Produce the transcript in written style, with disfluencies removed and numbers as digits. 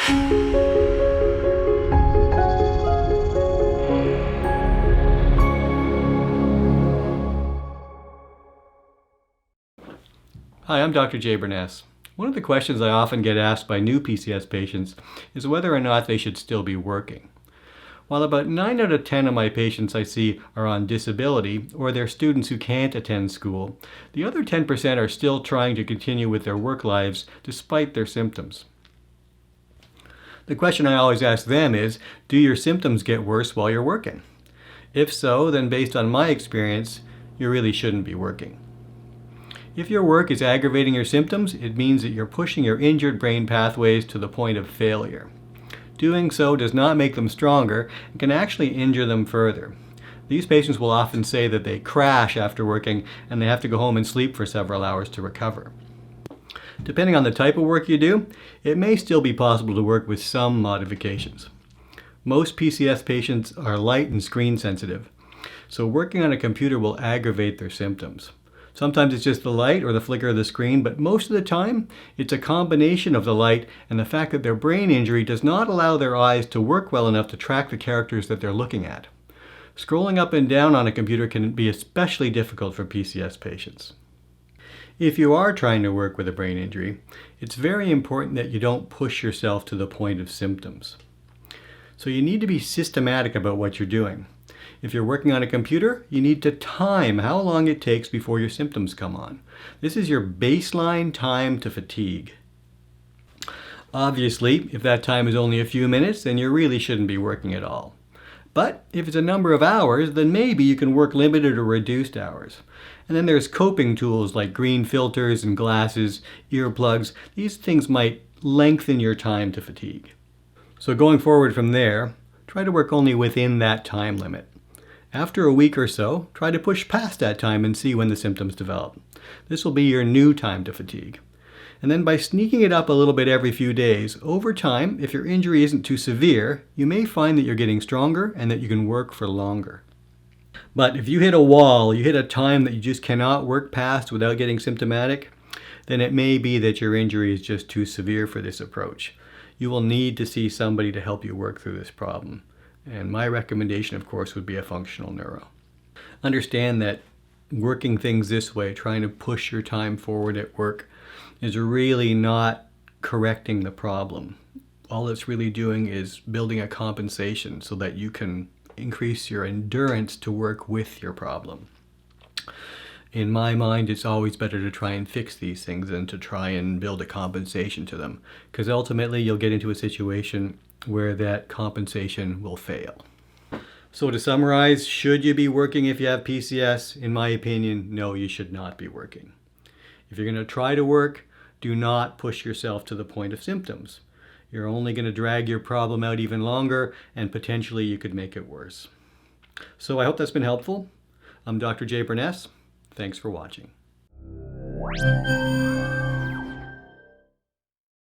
Hi, I'm Dr. Burness. One of the questions I often get asked by new PCS patients is whether or not they should still be working. While about 9 out of 10 of my patients I see are on disability or they're students who can't attend school, the other 10% are still trying to continue with their work lives despite their symptoms. The question I always ask them is, do your symptoms get worse while you're working? If so, then based on my experience, you really shouldn't be working. If your work is aggravating your symptoms, it means that you're pushing your injured brain pathways to the point of failure. Doing so does not make them stronger and can actually injure them further. These patients will often say that they crash after working and they have to go home and sleep for several hours to recover. Depending on the type of work you do, it may still be possible to work with some modifications. Most PCS patients are light and screen sensitive, so working on a computer will aggravate their symptoms. Sometimes it's just the light or the flicker of the screen, but most of the time it's a combination of the light and the fact that their brain injury does not allow their eyes to work well enough to track the characters that they're looking at. Scrolling up and down on a computer can be especially difficult for PCS patients. If you are trying to work with a brain injury, it's very important that you don't push yourself to the point of symptoms. So you need to be systematic about what you're doing. If you're working on a computer, you need to time how long it takes before your symptoms come on. This is your baseline time to fatigue. Obviously, if that time is only a few minutes, then you really shouldn't be working at all. But if it's a number of hours, then maybe you can work limited or reduced hours. And then there's coping tools like green filters and glasses, earplugs. These things might lengthen your time to fatigue. So going forward from there, try to work only within that time limit. After a week or so, try to push past that time and see when the symptoms develop. This will be your new time to fatigue. And then by sneaking it up a little bit every few days, over time, if your injury isn't too severe, you may find that you're getting stronger and that you can work for longer. But if you hit a wall, you hit a time that you just cannot work past without getting symptomatic, then it may be that your injury is just too severe for this approach. You will need to see somebody to help you work through this problem. And my recommendation, of course, would be a functional neuro. Understand that working things this way, trying to push your time forward at work, is really not correcting the problem. All it's really doing is building a compensation so that you can increase your endurance to work with your problem. In my mind, it's always better to try and fix these things than to try and build a compensation to them, because ultimately you'll get into a situation where that compensation will fail. So to summarize, should you be working if you have PCS? In my opinion, no, you should not be working. If you're going to try to work, do not push yourself to the point of symptoms. You're only going to drag your problem out even longer, and potentially you could make it worse. So I hope that's been helpful. I'm Dr. Burness. Thanks for watching.